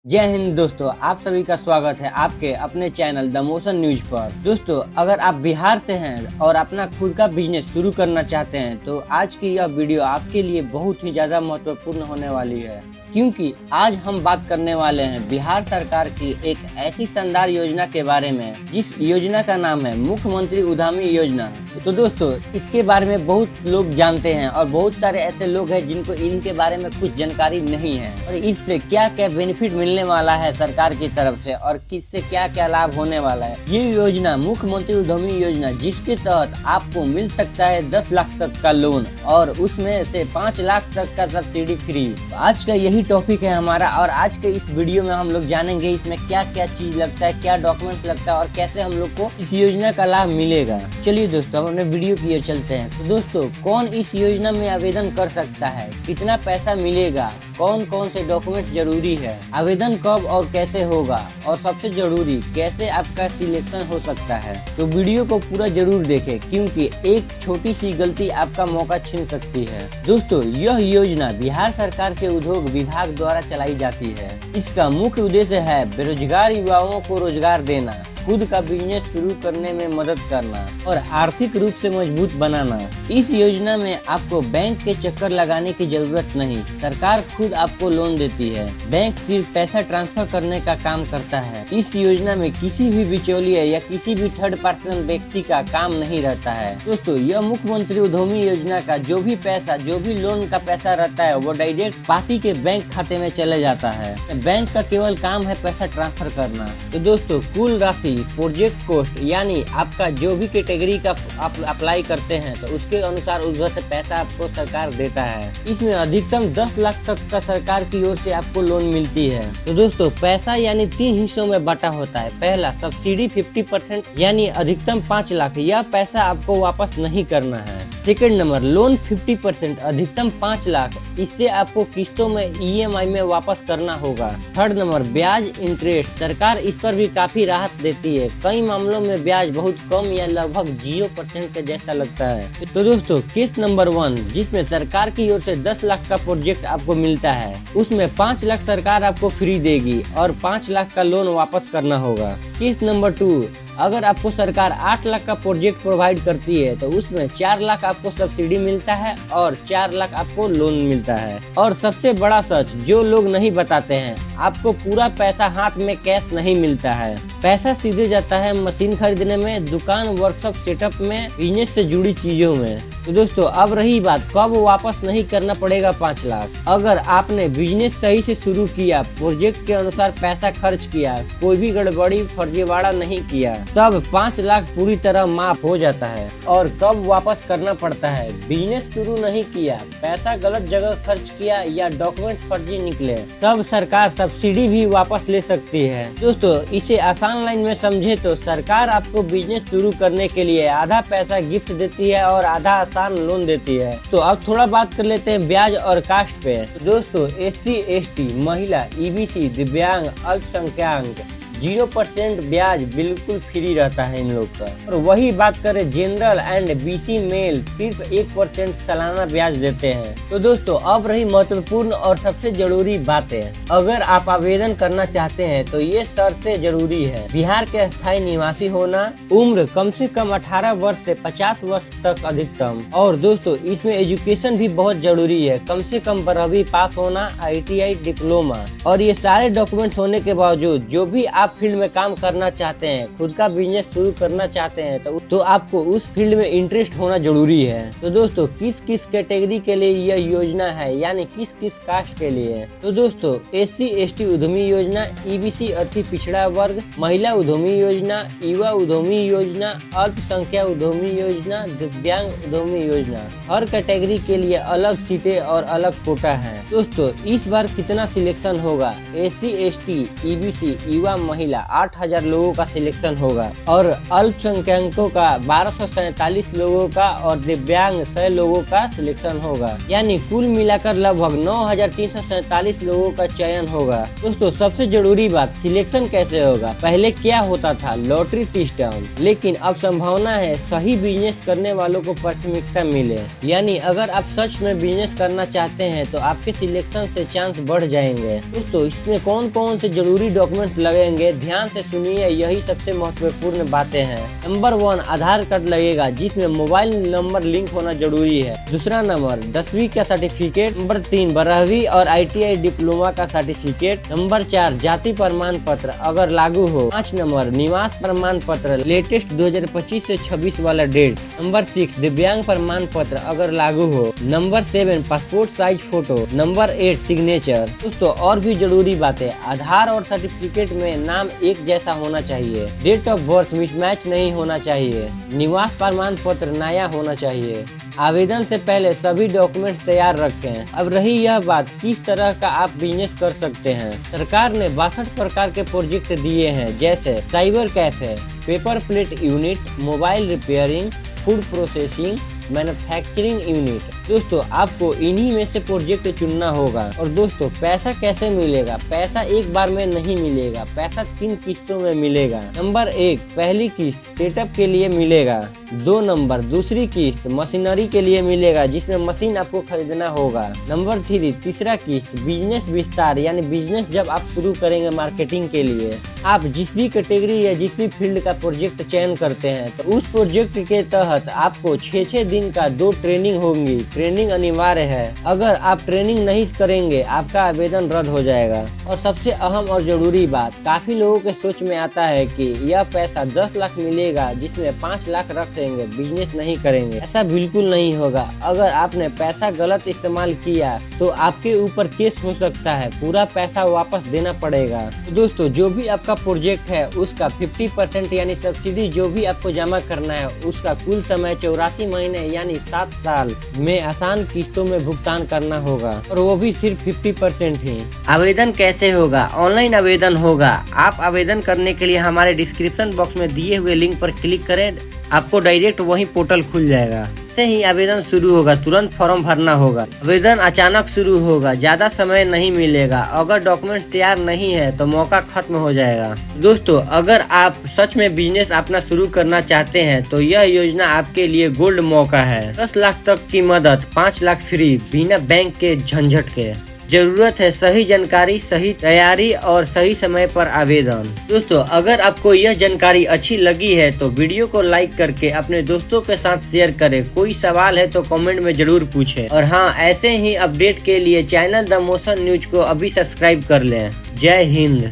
जय हिंद दोस्तों, आप सभी का स्वागत है आपके अपने चैनल द मोशन न्यूज पर। दोस्तों, अगर आप बिहार से हैं और अपना खुद का बिजनेस शुरू करना चाहते हैं तो आज की यह वीडियो आपके लिए बहुत ही ज़्यादा महत्वपूर्ण होने वाली है, क्योंकि आज हम बात करने वाले हैं बिहार सरकार की एक ऐसी शानदार योजना के बारे में जिस योजना का नाम है मुख्यमंत्री उद्यमी योजना। तो दोस्तों, इसके बारे में बहुत लोग जानते हैं और बहुत सारे ऐसे लोग हैं जिनको इनके बारे में कुछ जानकारी नहीं है और इससे क्या क्या बेनिफिट मिलने वाला है सरकार की तरफ से और किससे क्या क्या लाभ होने वाला है। ये योजना मुख्यमंत्री उद्यमी योजना, जिसके तहत आपको मिल सकता है 10 लाख तक का लोन और उसमें से 5 लाख तक का सब्सिडी फ्री। तो आज का यही टॉपिक है हमारा और आज के इस वीडियो में हम लोग जानेंगे इसमें क्या क्या चीज लगता है, क्या डॉक्यूमेंट लगता है और कैसे हम लोग को इस योजना का लाभ मिलेगा। चलिए दोस्तों, हम अपने वीडियो की ओर चलते हैं। तो दोस्तों, कौन इस योजना में आवेदन कर सकता है, कितना पैसा मिलेगा, कौन कौन से डॉक्यूमेंट जरूरी है, आवेदन कब और कैसे होगा और सबसे जरूरी कैसे आपका सिलेक्शन हो सकता है। तो वीडियो को पूरा जरूर देखें, क्योंकि एक छोटी सी गलती आपका मौका छीन सकती है। दोस्तों, यह योजना बिहार सरकार के उद्योग विभाग द्वारा चलाई जाती है। इसका मुख्य उद्देश्य है बेरोजगार युवाओं को रोजगार देना, खुद का बिजनेस शुरू करने में मदद करना और आर्थिक रूप से मजबूत बनाना। इस योजना में आपको बैंक के चक्कर लगाने की जरूरत नहीं, सरकार खुद आपको लोन देती है। बैंक सिर्फ पैसा ट्रांसफर करने का काम करता है। इस योजना में किसी भी बिचौलिया या किसी भी थर्ड पर्सन व्यक्ति का काम नहीं रहता है। दोस्तों, यह मुख्यमंत्री उद्यमी योजना का जो भी पैसा, जो भी लोन का पैसा रहता है वो डायरेक्ट पार्टी के बैंक खाते में चले जाता है। बैंक का केवल काम है पैसा ट्रांसफर करना। तो दोस्तों, कुल राशि, प्रोजेक्ट कॉस्ट, यानी आपका जो भी कैटेगरी का आप अप्लाई करते हैं तो उसके अनुसार उधर से पैसा आपको सरकार देता है। इसमें अधिकतम 10 लाख तक का सरकार की ओर से आपको लोन मिलती है। तो दोस्तों, पैसा यानी 3 हिस्सों में बटा होता है। पहला, सब्सिडी 50% यानी अधिकतम 5 लाख, यह पैसा आपको वापस नहीं करना है। सेकेंड नंबर, लोन 50% अधिकतम 5 लाख, इससे आपको किस्तों में EMI में वापस करना होगा। थर्ड नंबर, ब्याज इंटरेस्ट, सरकार इस पर भी काफी राहत देती है। कई मामलों में ब्याज बहुत कम या लगभग 0% के जैसा लगता है। तो दोस्तों, किस्त नंबर 1, जिसमें सरकार की ओर से 10 लाख का प्रोजेक्ट आपको मिलता है, उसमें 5 लाख सरकार आपको फ्री देगी और 5 लाख का लोन वापस करना होगा। किस्त नंबर 2, अगर आपको सरकार 8 लाख का प्रोजेक्ट प्रोवाइड करती है तो उसमें 4 लाख आपको सब्सिडी मिलता है और 4 लाख आपको लोन मिलता है। और सबसे बड़ा सच जो लोग नहीं बताते हैं, आपको पूरा पैसा हाथ में कैश नहीं मिलता है। पैसा सीधे जाता है मशीन खरीदने में, दुकान, वर्कशॉप सेटअप में, बिजनेस से जुड़ी चीजों में। तो दोस्तों, अब रही बात कब वापस नहीं करना पड़ेगा 5 लाख। अगर आपने बिजनेस सही से शुरू किया, प्रोजेक्ट के अनुसार पैसा खर्च किया, कोई भी गड़बड़ी फर्जीवाड़ा नहीं किया, तब 5 लाख पूरी तरह माफ हो जाता है। और कब वापस करना पड़ता है, बिजनेस शुरू नहीं किया, पैसा गलत जगह खर्च किया या डॉक्यूमेंट फर्जी निकले, तब सरकार सब्सिडी भी वापस ले सकती है। दोस्तों, इसे आसान लाइन में समझे तो सरकार आपको बिजनेस शुरू करने के लिए आधा पैसा गिफ्ट देती है और आधा आसान लोन देती है। तो अब थोड़ा बात कर लेते हैं ब्याज और कास्ट पे। तो दोस्तों, SC ST, महिला, EBC, दिव्यांग, अल्पसंख्यक 0% ब्याज बिल्कुल फ्री रहता है इन लोग का। और वही बात करें जनरल एंड BC मेल, सिर्फ 1% सालाना ब्याज देते हैं। तो दोस्तों, अब रही महत्वपूर्ण और सबसे जरूरी बातें। अगर आप आवेदन करना चाहते हैं तो ये शर्तें जरूरी है। बिहार के स्थायी निवासी होना, उम्र कम से कम 18 वर्ष से 50 वर्ष तक अधिकतम। और दोस्तों, इसमें एजुकेशन भी बहुत जरूरी है, कम से कम 12वीं पास होना, ITI डिप्लोमा। और ये सारे डॉक्यूमेंट्स होने के बावजूद जो भी आप फील्ड में काम करना चाहते हैं, खुद का बिजनेस शुरू करना चाहते हैं तो आपको उस फील्ड में इंटरेस्ट होना जरूरी है। तो दोस्तों, किस किस कैटेगरी के लिए यह योजना है, यानी किस किस कास्ट के लिए। तो दोस्तों, SC ST उद्यमी योजना, EBC अति पिछड़ा वर्ग, महिला उद्यमी योजना, युवा उद्यमी योजना, अल्पसंख्यक उद्यमी योजना, दिव्यांग उद्यमी योजना, हर कैटेगरी के लिए अलग सीटें और अलग कोटा है। दोस्तों, इस बार कितना सिलेक्शन होगा, SC ST, EBC, युवा, महिला 8,000 लोगों का सिलेक्शन होगा और अल्पसंख्यकों का 1247 लोगों का और दिव्यांग 100 लोगों का सिलेक्शन होगा। यानी कुल मिलाकर लगभग 9,347 लोगों का चयन होगा। दोस्तों सबसे जरूरी बात, सिलेक्शन कैसे होगा? पहले क्या होता था? लॉटरी सिस्टम, लेकिन अब संभावना है सही बिजनेस करने वालों को प्राथमिकता मिले। यानी अगर आप सच में बिजनेस करना चाहते हैं तो आपके सिलेक्शन से चांस बढ़ जाएंगे। दोस्तों इसमें कौन कौन से जरूरी डॉक्यूमेंट लगेंगे, ध्यान से सुनिए, यही सबसे महत्वपूर्ण बातें हैं। नंबर 1, आधार कार्ड लगेगा जिसमें मोबाइल नंबर लिंक होना जरूरी है। दूसरा नंबर 10वीं का सर्टिफिकेट। नंबर 3, 12वीं और ITI डिप्लोमा का सर्टिफिकेट। नंबर 4, जाति प्रमाण पत्र अगर लागू हो। 5 नंबर, निवास प्रमाण पत्र लेटेस्ट 2025 से 26 वाला डेट। नंबर 6, दिव्यांग प्रमाण पत्र अगर लागू हो। Number 7, passport size photo. Number 8, signature. दोस्तों और भी जरूरी बातें, आधार और सर्टिफिकेट में नाम एक जैसा होना चाहिए। डेट ऑफ बर्थ मिसमैच नहीं होना चाहिए। निवास प्रमाण पत्र नया होना चाहिए। आवेदन से पहले सभी डॉक्यूमेंट तैयार रखें। अब रही यह बात, किस तरह का आप बिजनेस कर सकते हैं। सरकार ने 62 प्रकार के प्रोजेक्ट दिए हैं, जैसे cyber cafe, paper plate unit, mobile repairing, food processing, manufacturing unit. दोस्तों आपको इन्हीं में से प्रोजेक्ट चुनना होगा। और दोस्तों पैसा कैसे मिलेगा? पैसा एक बार में नहीं मिलेगा, पैसा 3 किस्तों में मिलेगा। नंबर 1, पहली किस्त सेटअप के लिए मिलेगा। 2 नंबर, दूसरी किस्त मशीनरी के लिए मिलेगा जिसमें मशीन आपको खरीदना होगा। नंबर 3, तीसरा किस्त बिजनेस विस्तार, यानी बिजनेस जब आप शुरू करेंगे मार्केटिंग के लिए। आप जिस भी कैटेगरी या जिस भी फील्ड का प्रोजेक्ट चयन करते हैं तो उस प्रोजेक्ट के तहत आपको 6 दिन का 2 ट्रेनिंग होंगी। ट्रेनिंग अनिवार्य है, अगर आप ट्रेनिंग नहीं करेंगे आपका आवेदन रद्द हो जाएगा। और सबसे अहम और जरूरी बात, काफी लोगों के सोच में आता है कि यह पैसा 10 लाख मिलेगा जिसमें 5 लाख रख देंगे, बिजनेस नहीं करेंगे। ऐसा बिल्कुल नहीं होगा। अगर आपने पैसा गलत इस्तेमाल किया तो आपके ऊपर केस हो सकता है, पूरा पैसा वापस देना पड़ेगा। तो दोस्तों जो भी आपका प्रोजेक्ट है उसका 50% यानी सब्सिडी जो भी आपको जमा करना है उसका कुल समय 84 महीने यानी 7 साल में आसान किस्तों में भुगतान करना होगा, और वो भी सिर्फ 50% ही। आवेदन कैसे होगा? ऑनलाइन आवेदन होगा। आप आवेदन करने के लिए हमारे डिस्क्रिप्शन बॉक्स में दिए हुए लिंक पर क्लिक करें, आपको डायरेक्ट वही पोर्टल खुल जाएगा। से ही आवेदन शुरू होगा, तुरंत फॉर्म भरना होगा। आवेदन अचानक शुरू होगा, ज्यादा समय नहीं मिलेगा। अगर डॉक्यूमेंट तैयार नहीं है तो मौका खत्म हो जाएगा। दोस्तों अगर आप सच में बिजनेस अपना शुरू करना चाहते हैं तो यह योजना आपके लिए गोल्ड मौका है। 10 लाख तक की मदद, 5 लाख फ्री, बिना बैंक के झंझट के। जरूरत है सही जानकारी, सही तैयारी और सही समय पर आवेदन। दोस्तों अगर आपको यह जानकारी अच्छी लगी है तो वीडियो को लाइक करके अपने दोस्तों के साथ शेयर करें। कोई सवाल है तो कमेंट में जरूर पूछें। और हाँ, ऐसे ही अपडेट के लिए चैनल द मोशन न्यूज को अभी सब्सक्राइब कर लें। जय हिंद।